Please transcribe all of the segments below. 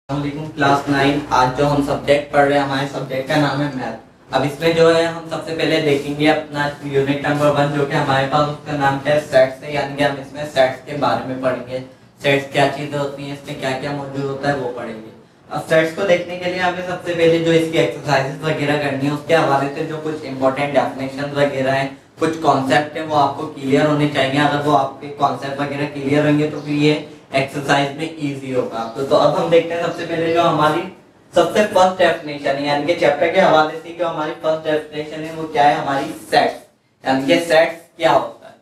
अस्सलामुअलैकुम क्लास 9। आज जो हम सब्जेक्ट पढ़ रहे हैं हमारे सब्जेक्ट का नाम है मैथ। अब इसमें जो है हम सबसे पहले देखेंगे अपना यूनिट नंबर 1 जो कि हमारे पास उसका नाम क्या है सेट्स है, यानी कि हम इसमें सेट्स के बारे में पढ़ेंगे। सेट्स क्या चीज़ें होती हैं, इसमें क्या क्या मौजूद होता है वो पढ़ेंगे। अब सेट्स को देखने के लिए हमें सबसे पहले जो इसकी एक्सरसाइजेस वगैरह करनी है उसके हवाले से जो कुछ इंपॉर्टेंट डेफिनेशन वगैरह है, कुछ कॉन्सेप्ट है वो आपको क्लियर होने चाहिए। अगर वो आपके कॉन्सेप्ट वगैरह क्लियर होंगे तो फिर ये एक्सरसाइज में इजी होगा आपको। तो अब हम देखते हैं सबसे पहले जो हमारी सबसे फर्स्ट डेफिनेशन है, यानी कि चैप्टर के हवाले से जो हमारी फर्स्ट डेफिनेशन है वो क्या है, हमारी सेट्स, यानी कि सेट्स क्या होता है।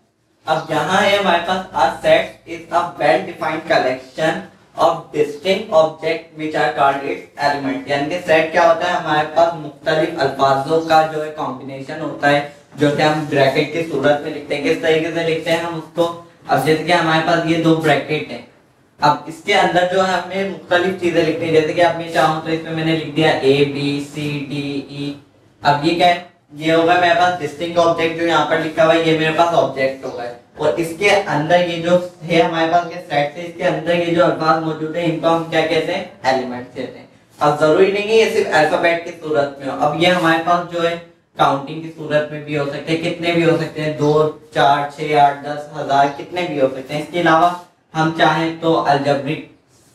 अब यहाँ है हमारे पास a set is a well defined collection of distinct object which are called its element. यानी कि सेट क्या होता है, हमारे पास मुख्तलिफ अल्फाजों का जो है कॉम्बिनेशन होता है जो कि हम ब्रैकेट की सूरत में लिखते हैं। किस तरीके से लिखते हैं हम उसको, अब जैसे कि हमारे पास ये दो ब्रैकेट हैं, अब इसके अंदर जो है हमें मुख्तलिफ चीजें लिखनी है। जैसे कि आप मैं चाहूँ तो इसमें मैंने लिख दिया A B C D E. अब ये क्या है, ये होगा मेरे पास डिस्टिंक्ट ऑब्जेक्ट जो यहाँ पर लिखा हुआ है, ये मेरे पास ऑब्जेक्ट होगा। और इसके अंदर ये जो है हमारे पास ये सेट है, इसके अंदर ये जो अल्फाज मौजूद है इनको हम क्या कहते हैं, एलिमेंट कहते हैं। अब जरूरी नहीं है ये सिर्फ अल्फाबेट की सूरत में हो, अब ये हमारे पास जो है काउंटिंग की सूरत में भी हो सकते हैं, कितने भी हो सकते हैं, 2 4 6 8 10 1000 कितने भी हो सकते हैं। इसके अलावा हम चाहें तो अलजेब्रिक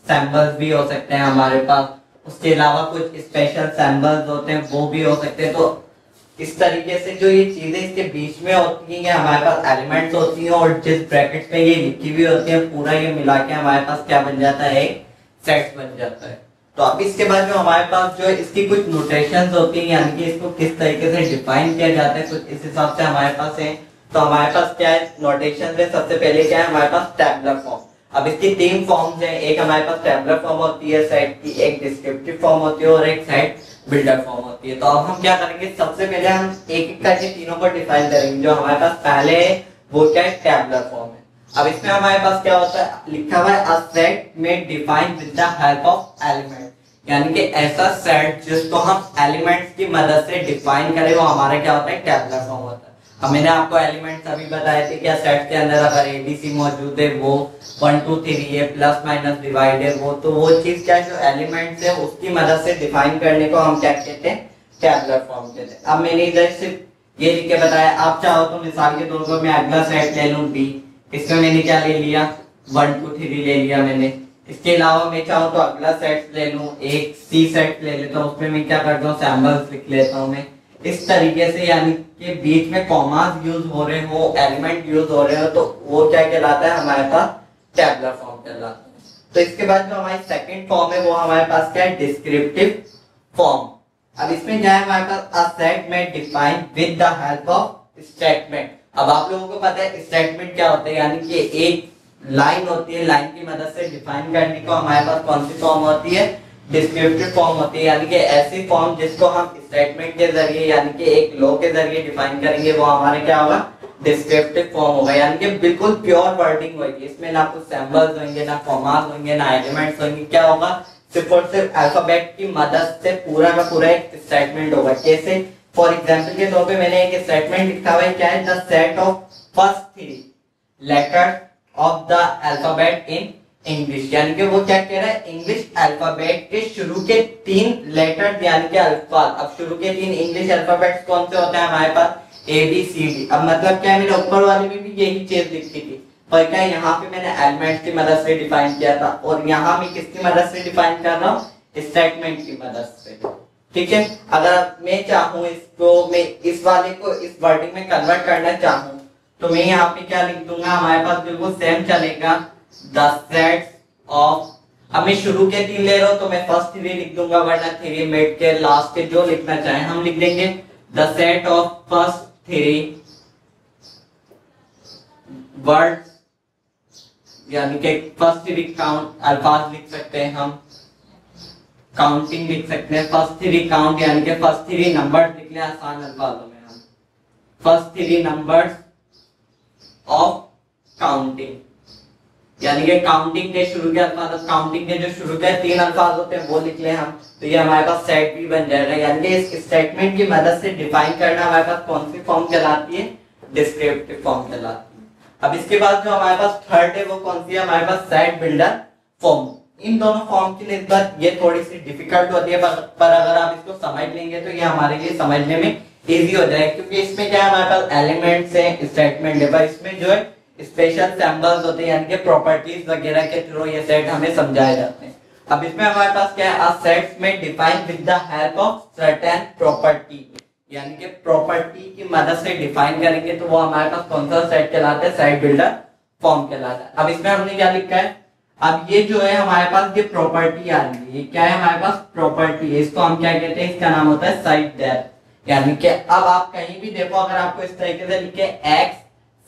सैम्बल्स भी हो सकते हैं हमारे पास, उसके अलावा कुछ स्पेशल सैम्बल्स होते हैं वो भी हो सकते हैं। तो इस तरीके से जो ये चीजें इसके बीच में होती हैं ये हमारे पास एलिमेंट्स होती हैं, और जिस ब्रैकेट पे ये लिखी हुई होती है पूरा ये मिला के हमारे पास क्या बन जाता है, एक सेट बन जाता है। तो अब इसके बाद जो हमारे पास जो है इसकी कुछ नोटेशंस होती हैं, यानी कि इसको किस तरीके से डिफाइन किया जाता है कुछ इस हिसाब से हमारे पास है। तो हमारे पास क्या है नोटेशन में, सबसे पहले क्या है हमारे पास टैबुलर फॉर्म। अब इसकी 3 फॉर्म्स हैं, एक हमारे पास टैबुलर फॉर्म होती है सेट की, एक डिस्क्रिप्टिव फॉर्म होती है और एक सेट बिल्डर फॉर्म होती है। तो अब हम क्या करेंगे, सबसे पहले हम एक एक करके तीनों को डिफाइन करेंगे। जो हमारे पास पहले है वो क्या है, टैबुलर फॉर्म है। अब इसमें हमारे पास क्या होता है, लिखा हुआ है अ सेट में define with the help of element, यानी कि ऐसा सेट जिसको हम एलिमेंट्स की मदद से डिफाइन करें वो हमारा क्या होता है, टैबुलर फॉर्म होता है। अब मैंने आपको एलिमेंट्स अभी बताए थे क्या, सेट के अंदर अगर एबीसी मौजूद है वो 1 2 3 है, प्लस माइनस डिवाइड है वो, तो वो चीज क्या जो एलिमेंट्स है उसकी मदद से डिफाइन करने को हम क्या कहते हैं, टैबुलर फॉर्म कहते हैं। अब मैंने इधर सिर्फ ये लिख के बताया, आप चाहो तो मिसाल के तौर पर मैं अगला सेट ले लूं बी, इसमें मैंने क्या ले लिया 1 2 3 ले लिया मैंने। इसके अलावा मैं चाहूँ तो अगला सेट ले लूं, एक सी सेट ले लेता हूँ, उसमें मैं क्या करता हूँ सैम्बल्स लिख लेता हूँ मैं। इस तरीके से यानी कि बीच में कॉमास यूज हो रहे हो, एलिमेंट यूज हो रहे हो, तो वो क्या कहलाता है हमारे पास, टैबुलर फॉर्म कहलाता है। तो इसके बाद जो हमारी सेकंड फॉर्म है वो हमारे पास क्या है, डिस्क्रिप्टिव फॉर्म। अब इसमें क्या है हमारे पास अ सेट में define with the help of statement. अब आप लोगों को पता है स्टेटमेंट क्या होता है, यानी कि एक लाइन होती है, लाइन की मदद से डिफाइन करने को हमारे पास कौन सी फॉर्म होती है, डिस्क्रिप्टिव फॉर्म होती है। यानी कि ऐसी फॉर्म जिसको हम स्टेटमेंट के जरिए यानी कि एक लॉ के जरिए डिफाइन करेंगे वो हमारे क्या होगा, डिस्क्रिप्टिव फॉर्म होगा। यानी कि बिल्कुल प्योर वर्डिंग होगी, इसमें ना कुछ सिंबल्स होंगे, ना कॉमास होंगे, ना एलिमेंट्स होंगे। क्या होगा, सिर्फ और सिर्फ अल्फाबेट की मदद से पूरा का पूरा एक स्टेटमेंट होगा। कैसे, फॉर एग्जांपल के तौर पे मैंने एक स्टेटमेंट लिखा हुआ है, क्या है, the set of first 3 letters of the alphabet in English. यानी कि वो क्या कह रहा है, इंग्लिश अल्फाबेट के शुरू के 3 लेटर यानी कि अल्फाज। अब शुरू के 3 इंग्लिश अल्फाबेट्स कौन से होते हैं हमारे पास, ए बी सी डी। अब मतलब क्या है, मैंने ऊपर वाले में भी यही चीज लिखी थी, पर क्या है यहाँ पे मैंने एलिमेंट्स की मदद से डिफाइन किया था, और यहाँ मैं किसकी मदद से डिफाइन कर रहा हूँ, स्टेटमेंट की मदद से। ठीक है, अगर मैं चाहूँ इसको, मैं इस वाले को इस वर्डिंग में कन्वर्ट करना चाहूँ तो मैं यहाँ पे क्या लिख दूंगा, हमारे पास बिल्कुल सेम चलेगा, द सेट्स ऑफ। अब मैं शुरू के 3 ले रहा हूं तो मैं फर्स्ट 3 लिख दूंगा, वरना 3 मिड के लास्ट के जो लिखना चाहे हम लिख देंगे, the set of first 3 words, यानी कि फर्स्ट 3 काउंट अल्फाज लिख सकते हैं हम, काउंटिंग लिख सकते हैं, फर्स्ट 3 काउंट यानी कि फर्स्ट 3 नंबर्स लिख लें आसान अल्फाजों में हम, फर्स्ट 3 नंबर्स ऑफ काउंटिंग, यानी कि काउंटिंग के शुरू के अल्फाज, काउंटिंग के जो शुरू के 3 अल्फाज होते हैं वो लिख ले हम, तो ये हमारे पास सेट भी बन जाएगा। यानी कि इस स्टेटमेंट की मदद से डिफाइन करना हमारे पास कौन सी फॉर्म कहलाती है, डिस्क्रिप्टिव फॉर्म कहलाती है। अब इसके बाद जो हमारे पास थर्ड है वो कौन सी है, हमारे पास सेट बिल्डर फॉर्म। इन दोनों फॉर्म की निस्बत ये थोड़ी सी डिफिकल्ट होती है, पर अगर आप इसको समझ लेंगे तो ये हमारे लिए समझने में इजी हो जाएगा, क्योंकि इसमें क्या है हमारे पास एलिमेंट्स हैं, स्टेटमेंट है, पर इसमें जो है स्पेशल सिंबल्स होते हैं, यानी कि प्रॉपर्टीज वगैरह के थ्रू ये सेट हमें समझाए जाते हैं। अब इसमें हमारे पास क्या है, सेट्स में define with the help of certain property, यानी कि प्रॉपर्टी की मदद से डिफाइन करेंगे तो वो हमारे पास कौन सा सेट कहलाता है, सेट बिल्डर फॉर्म कहलाता है। अब इसमें हमने क्या लिखा है, अब ये जो है हमारे पास ये प्रॉपर्टी आ रही है, ये क्या है हमारे पास प्रॉपर्टी है, इसको हम क्या कहते हैं, इसका नाम होता है साइड डेप्थ। यानी कि अब आप कहीं भी देखो, अगर आपको इस तरीके से लिखे x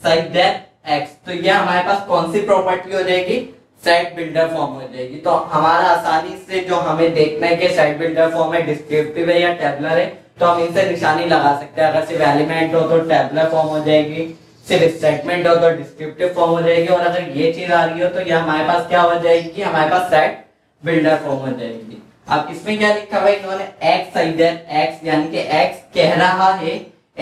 साइड डेप्थ x, तो ये हमारे पास कौन सी प्रॉपर्टी हो जाएगी, सेट बिल्डर फॉर्म हो जाएगी। तो हमारा आसानी से जो हमें देखना है कि सेट बिल्डर फॉर्म है, डिस्क्रिप्टिव है या टेबुलर है, तो हम इनसे निशानी लगा सकते हैं। अगर सिर्फ एलिमेंट हो तो टेबुलर फॉर्म हो जाएगी, सिर्फ स्टेटमेंट हो तो डिस्क्रिप्टिव फॉर्म हो जाएगी, और अगर ये चीज आ रही हो तो ये हमारे पास क्या हो जाएगी, हमारे पास सेट बिल्डर फॉर्म हो जाएगी। अब इसमें क्या लिखा हुआ है इन्होंने, x साइडर x, यानी कि x कह रहा है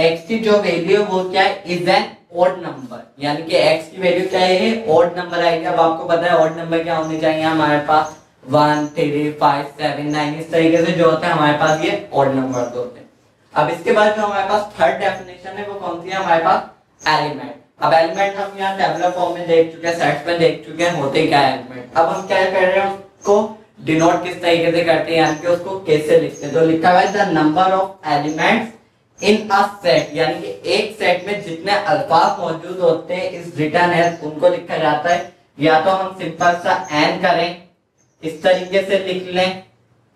x की जो वैल्यू है वो क्या है, इज एन ओड नंबर, यानी कि x की वैल्यू क्या है, ओड नंबर आएगी। अब आपको पता है ओड नंबर क्या होने चाहिए हमारे पास, 1 3 5 7 9, इस तरीके से जो होते हैं हमारे पास ये ओड नंबर होते हैं। अब इसके बाद जो हमारे पास थर्ड डेफिनेशन है वो कौन सी है हमारे पास, एलिमेंट। अब एलिमेंट हम यहाँ टेबुलर फॉर्म में देख चुके हैं, सेट्स में देख चुके हैं होते क्या है एलिमेंट। अब हम क्या कर रहे हैं, उसको डिनोट किस तरीके से करते हैं, यानी कि उसको कैसे लिखते हैं। तो लिखा हुआ है the number of elements in a set, यानी कि एक सेट में जितने अल्फाज मौजूद होते हैं इस रिटर्न एज, उनको लिखा जाता है। या तो हम सिंपल सा n करें, इस तरीके से लिख लें,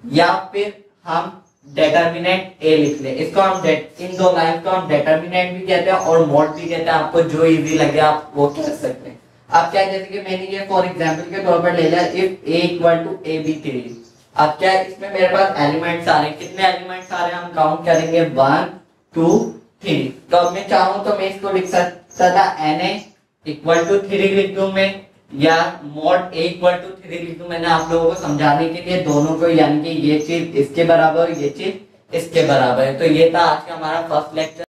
या फिर हम डेटर्मिनेंट a लिख लें। इसको हम इन दो लाइन को हम डेटर्मिनेंट भी कहते हैं और मोड भी कहते हैं, आपको जो इजी लगे आप वो कह सकते हैं। अब क्या, जैसे कि मैंने ये फॉर एग्जांपल के तौर पर ले लिया, if a equal to ab3। अब क्या है, इसमें मेरे पास एलिमेंट्स आ रहे हैं, कितने एलिमेंट्स आ रहे हैं हम काउंट करेंगे, 1 2 3। तो अब मैं चाहूं तो मैं इसको लिख सकता था na इक्वल टू 3 लिख दूं मैं, या मोड a इक्वल टू 3 लिख दूं। मैंने आप लोगों को समझाने के लिए दोनों को, यानी कि ये चीज इसके बराबर, ये चीज इसके बराबर है। तो ये था आज का हमारा फर्स्ट लेक्चर।